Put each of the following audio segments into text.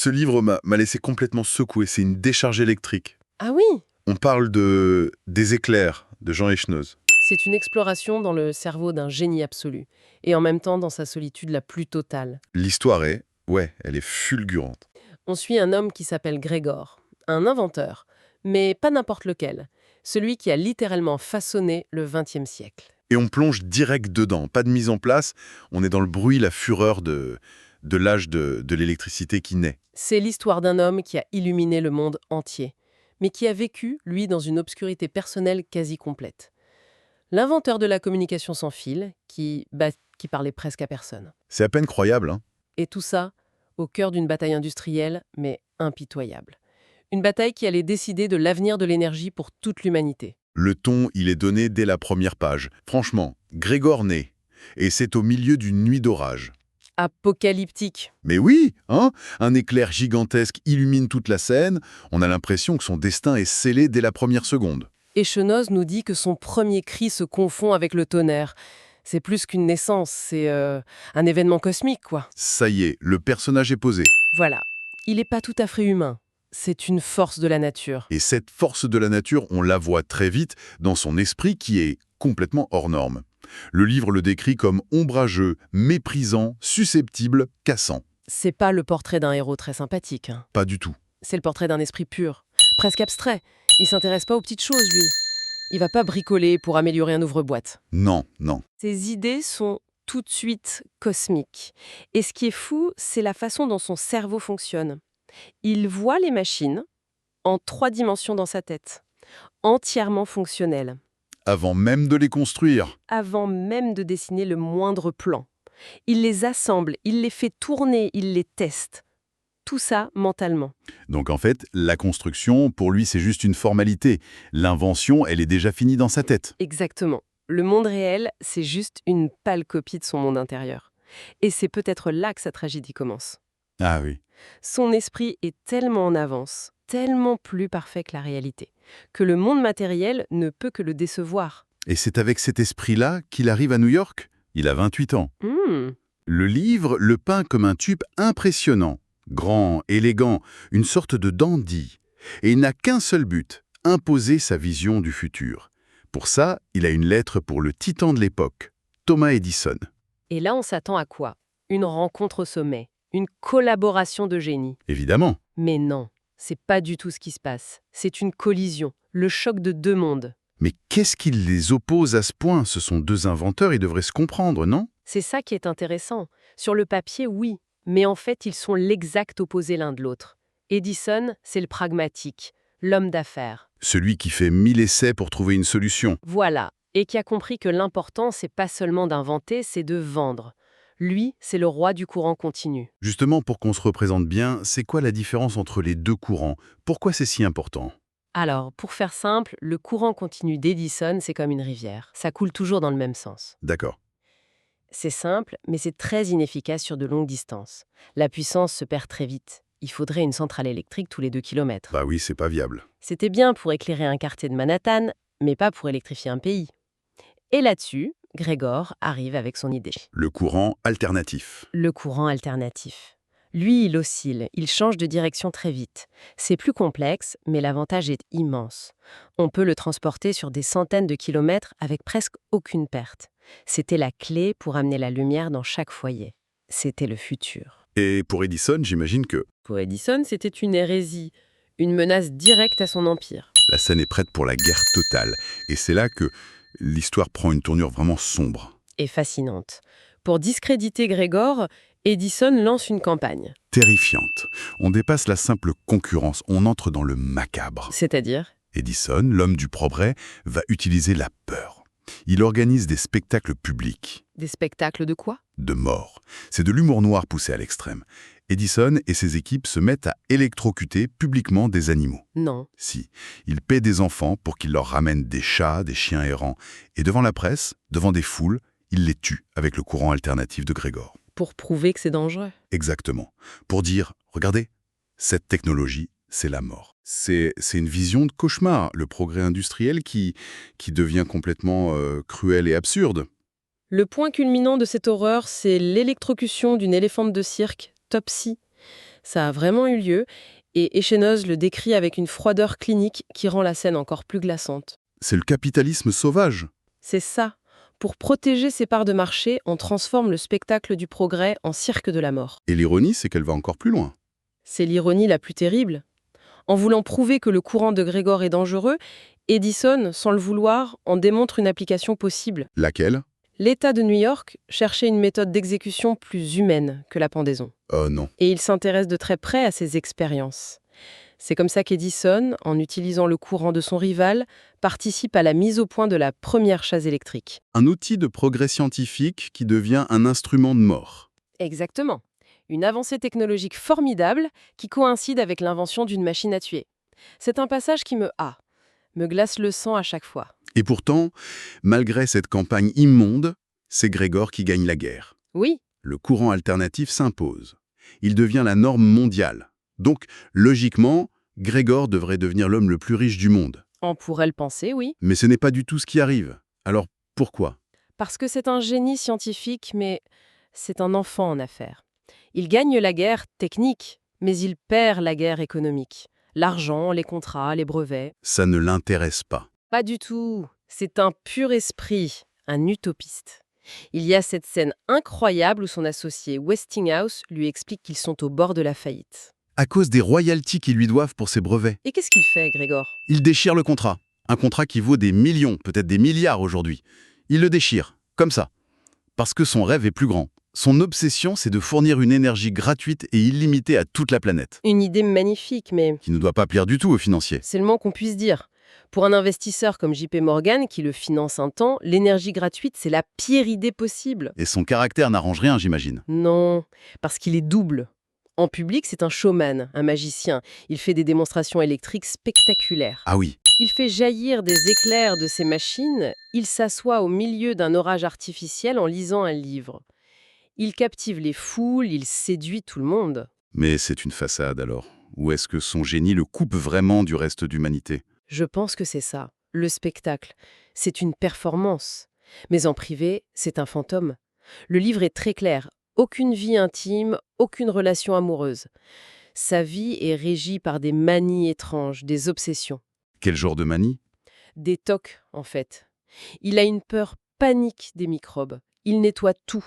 Ce livre m'a laissé complètement secoué. C'est une décharge électrique. Ah oui, On parle des éclairs de Jean Echenoz. c'est une exploration dans le cerveau d'un génie absolu, et en même temps dans sa solitude la plus totale. L'histoire est, ouais, elle est fulgurante. On suit un homme qui s'appelle Grégor, un inventeur, mais pas n'importe lequel, celui qui a littéralement façonné le XXe siècle. Et on plonge direct dedans, pas de mise en place. On est dans le bruit, la fureur de l'âge de l'électricité qui naît. C'est l'histoire d'un homme qui a illuminé le monde entier, mais qui a vécu, lui, dans une obscurité personnelle quasi complète. L'inventeur de la communication sans fil, qui parlait presque à personne. C'est à peine croyable, hein. Et tout ça, au cœur d'une bataille industrielle, mais impitoyable. Une bataille qui allait décider de l'avenir de l'énergie pour toute l'humanité. Le ton, il est donné dès la première page. Franchement, Grégor naît. Et c'est au milieu d'une nuit d'orage. Apocalyptique. Mais oui, hein, un éclair gigantesque illumine toute la scène. On a l'impression que son destin est scellé dès la première seconde. Echenoz nous dit que son premier cri se confond avec le tonnerre. C'est plus qu'une naissance, c'est un événement cosmique, quoi. Ça y est, le personnage est posé. Voilà. Il n'est pas tout à fait humain. C'est une force de la nature. Et cette force de la nature, on la voit très vite dans son esprit qui est complètement hors norme. Le livre le décrit comme ombrageux, méprisant, susceptible, cassant. C'est pas le portrait d'un héros très sympathique, hein. Pas du tout. C'est le portrait d'un esprit pur, presque abstrait. Il s'intéresse pas aux petites choses, lui. Il va pas bricoler pour améliorer un ouvre-boîte. Non, non. Ses idées sont tout de suite cosmiques. Et ce qui est fou, c'est la façon dont son cerveau fonctionne. Il voit les machines en 3 dimensions dans sa tête, entièrement fonctionnelles, Avant même de les construire. avant même de dessiner le moindre plan. Il les assemble, il les fait tourner, il les teste. Tout ça mentalement. Donc en fait, la construction, pour lui, c'est juste une formalité. L'invention, elle est déjà finie dans sa tête. Exactement. Le monde réel, c'est juste une pâle copie de son monde intérieur. Et c'est peut-être là que sa tragédie commence. Ah oui. Son esprit est tellement en avance, tellement plus parfait que la réalité, que le monde matériel ne peut que le décevoir. Et c'est avec cet esprit-là qu'il arrive à New York. Il a 28 ans. Le livre le peint comme un type impressionnant, grand, élégant, une sorte de dandy. Et il n'a qu'un seul but, imposer sa vision du futur. Pour ça, il a une lettre pour le titan de l'époque, Thomas Edison. Et là, on s'attend à quoi? Une rencontre au sommet, une collaboration de génies. Évidemment. Mais non, c'est pas du tout ce qui se passe. C'est une collision, le choc de 2 mondes. Mais qu'est-ce qui les oppose à ce point? Ce sont 2 inventeurs, ils devraient se comprendre, non? C'est ça qui est intéressant. Sur le papier, oui, mais en fait, ils sont l'exact opposé l'un de l'autre. Edison, c'est le pragmatique, l'homme d'affaires. Celui qui fait 1000 essais pour trouver une solution. Voilà, et qui a compris que l'important, c'est pas seulement d'inventer, c'est de vendre. Lui, c'est le roi du courant continu. Justement, pour qu'on se représente bien, c'est quoi la différence entre les 2 courants? Pourquoi c'est si important? Alors, pour faire simple, le courant continu d'Edison, c'est comme une rivière. Ça coule toujours dans le même sens. D'accord. C'est simple, mais c'est très inefficace sur de longues distances. La puissance se perd très vite. Il faudrait une centrale électrique tous les 2 kilomètres. Bah oui, c'est pas viable. C'était bien pour éclairer un quartier de Manhattan, mais pas pour électrifier un pays. Et là-dessus, Grégor arrive avec son idée. Le courant alternatif. Le courant alternatif. Lui, il oscille, il change de direction très vite. C'est plus complexe, mais l'avantage est immense. On peut le transporter sur des centaines de kilomètres avec presque aucune perte. C'était la clé pour amener la lumière dans chaque foyer. C'était le futur. Et pour Edison, j'imagine que Pour Edison, c'était une hérésie, une menace directe à son empire. la scène est prête pour la guerre totale. Et c'est là que l'histoire prend une tournure vraiment sombre. Et fascinante. Pour discréditer Grégor, Edison lance une campagne. Terrifiante. On dépasse la simple concurrence, on entre dans le macabre. C'est-à-dire? Edison, l'homme du progrès, va utiliser la peur. Il organise des spectacles publics. Des spectacles de quoi? De mort. C'est de l'humour noir poussé à l'extrême. Edison et ses équipes se mettent à électrocuter publiquement des animaux. Non. Si, ils paient des enfants pour qu'ils leur ramènent des chats, des chiens errants. Et devant la presse, devant des foules, ils les tuent avec le courant alternatif de Grégor. Pour prouver que c'est dangereux. Exactement. Pour dire, regardez, cette technologie, c'est la mort. C'est une vision de cauchemar, le progrès industriel qui devient complètement cruel et absurde. Le point culminant de cette horreur, c'est l'électrocution d'une éléphante de cirque, Topsy. Ça a vraiment eu lieu, et Echenoz le décrit avec une froideur clinique qui rend la scène encore plus glaçante. C'est le capitalisme sauvage. C'est ça. Pour protéger ses parts de marché, on transforme le spectacle du progrès en cirque de la mort. Et l'ironie, c'est qu'elle va encore plus loin. C'est l'ironie la plus terrible. En voulant prouver que le courant de Grégor est dangereux, Edison, sans le vouloir, en démontre une application possible. Laquelle? L'État de New York cherchait une méthode d'exécution plus humaine que la pendaison. Oh non. Et il s'intéresse de très près à ses expériences. C'est comme ça qu'Edison, en utilisant le courant de son rival, participe à la mise au point de la première chaise électrique. Un outil de progrès scientifique qui devient un instrument de mort. Exactement. Une avancée technologique formidable qui coïncide avec l'invention d'une machine à tuer. C'est un passage qui me glace le sang à chaque fois. Et pourtant, malgré cette campagne immonde, c'est Grégor qui gagne la guerre. Oui, Le courant alternatif s'impose. Il devient la norme mondiale. Donc, logiquement, Grégor devrait devenir l'homme le plus riche du monde. on pourrait le penser, oui. Mais ce n'est pas du tout ce qui arrive. Alors, pourquoi? Parce que c'est un génie scientifique, mais c'est un enfant en affaires. Il gagne la guerre technique, mais il perd la guerre économique. L'argent, les contrats, les brevets. Ça ne l'intéresse pas. Pas du tout. C'est un pur esprit, un utopiste. Il y a cette scène incroyable où son associé Westinghouse lui explique qu'ils sont au bord de la faillite. À cause des royalties qu'ils lui doivent pour ses brevets. Et qu'est-ce qu'il fait, Grégor? Il déchire le contrat. Un contrat qui vaut des millions, peut-être des milliards aujourd'hui. Il le déchire, comme ça. Parce que son rêve est plus grand. Son obsession, c'est de fournir une énergie gratuite et illimitée à toute la planète. Une idée magnifique, mais Qui ne doit pas plaire du tout aux financiers. c'est le moins qu'on puisse dire. Pour un investisseur comme JP Morgan, qui le finance un temps, l'énergie gratuite, c'est la pire idée possible. Et son caractère n'arrange rien, j'imagine. Non, parce qu'il est double. En public, c'est un showman, un magicien. Il fait des démonstrations électriques spectaculaires. Ah oui, Il fait jaillir des éclairs de ses machines. Il s'assoit au milieu d'un orage artificiel en lisant un livre. Il captive les foules, il séduit tout le monde. mais c'est une façade alors. Ou est-ce que son génie le coupe vraiment du reste d'humanité? Je pense que c'est ça, le spectacle. C'est une performance. Mais en privé, c'est un fantôme. Le livre est très clair. Aucune vie intime, aucune relation amoureuse. Sa vie est régie par des manies étranges, des obsessions. Quel genre de manie? Des tocs, en fait. Il a une peur panique des microbes. Il nettoie tout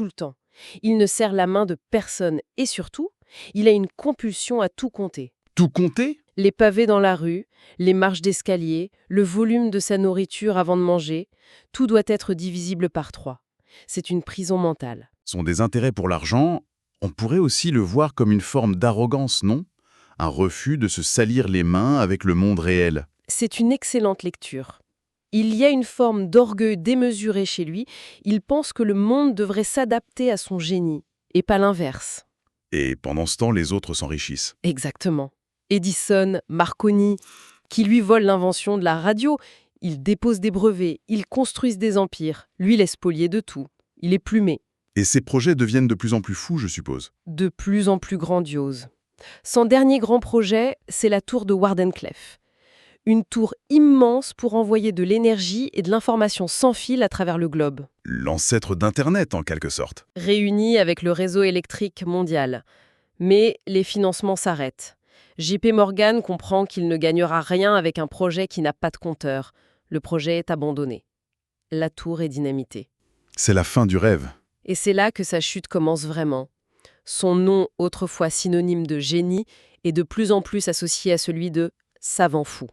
le temps. Il ne serre la main de personne et surtout, il a une compulsion à tout compter. Tout compter? Les pavés dans la rue, les marches d'escalier, le volume de sa nourriture avant de manger, tout doit être divisible par 3. C'est une prison mentale. Son désintérêt pour l'argent, on pourrait aussi le voir comme une forme d'arrogance, non? Un refus de se salir les mains avec le monde réel. C'est une excellente lecture. Il y a une forme d'orgueil démesuré chez lui. Il pense que le monde devrait s'adapter à son génie, et pas l'inverse. Et pendant ce temps, les autres s'enrichissent. Exactement. Edison, Marconi, qui lui volent l'invention de la radio, ils déposent des brevets, ils construisent des empires. Lui laisse spolier de tout. Il est plumé, Et ces projets deviennent de plus en plus fous, je suppose. de plus en plus grandiose. Son dernier grand projet, c'est la tour de Wardenclyffe. Une tour immense pour envoyer de l'énergie et de l'information sans fil à travers le globe, L'ancêtre d'Internet, en quelque sorte. réunie avec le réseau électrique mondial. Mais les financements s'arrêtent. JP Morgan comprend qu'il ne gagnera rien avec un projet qui n'a pas de compteur. Le projet est abandonné. La tour est dynamitée. C'est la fin du rêve. Et c'est là que sa chute commence vraiment. Son nom, autrefois synonyme de génie, est de plus en plus associé à celui de savant fou.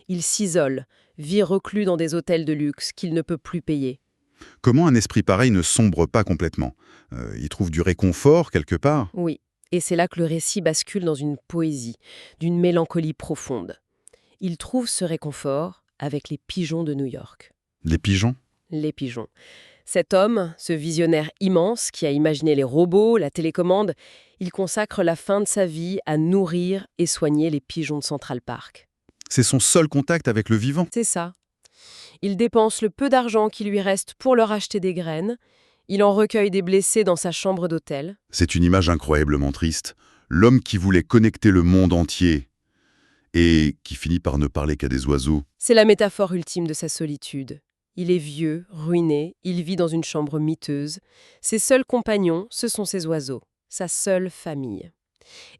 Il s'isole, vit reclus dans des hôtels de luxe qu'il ne peut plus payer. Comment un esprit pareil ne sombre pas complètement? Il trouve du réconfort quelque part? Oui, et c'est là que le récit bascule dans une poésie, d'une mélancolie profonde. Il trouve ce réconfort avec les pigeons de New York. Les pigeons? Les pigeons. Cet homme, ce visionnaire immense qui a imaginé les robots, la télécommande, il consacre la fin de sa vie à nourrir et soigner les pigeons de Central Park. C'est son seul contact avec le vivant. C'est ça. Il dépense le peu d'argent qui lui reste pour leur acheter des graines. Il en recueille des blessés dans sa chambre d'hôtel. C'est une image incroyablement triste. L'homme qui voulait connecter le monde entier et qui finit par ne parler qu'à des oiseaux. C'est la métaphore ultime de sa solitude. Il est vieux, ruiné, il vit dans une chambre miteuse. Ses seuls compagnons, ce sont ses oiseaux, sa seule famille.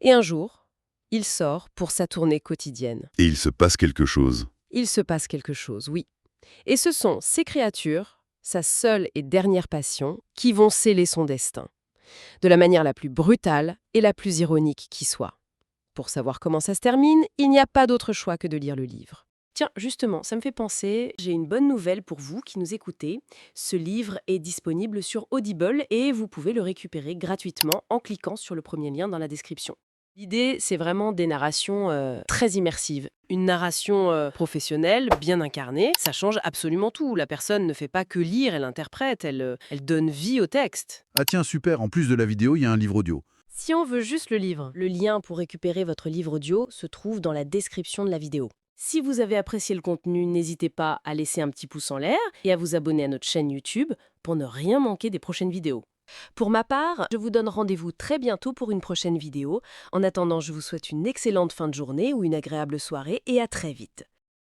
Et un jour, il sort pour sa tournée quotidienne. Et il se passe quelque chose. Il se passe quelque chose, oui. Et ce sont ces créatures, sa seule et dernière passion, qui vont sceller son destin. De la manière la plus brutale et la plus ironique qui soit. Pour savoir comment ça se termine, il n'y a pas d'autre choix que de lire le livre. Tiens, justement, ça me fait penser, j'ai une bonne nouvelle pour vous qui nous écoutez. Ce livre est disponible sur Audible et vous pouvez le récupérer gratuitement en cliquant sur le premier lien dans la description. L'idée, c'est vraiment des narrations très immersives. Une narration professionnelle, bien incarnée, ça change absolument tout. La personne ne fait pas que lire, elle interprète, elle donne vie au texte. Ah tiens, super, en plus de la vidéo, il y a un livre audio. Si on veut juste le livre, le lien pour récupérer votre livre audio se trouve dans la description de la vidéo. Si vous avez apprécié le contenu, n'hésitez pas à laisser un petit pouce en l'air et à vous abonner à notre chaîne YouTube pour ne rien manquer des prochaines vidéos. Pour ma part, je vous donne rendez-vous très bientôt pour une prochaine vidéo. En attendant, je vous souhaite une excellente fin de journée ou une agréable soirée et à très vite.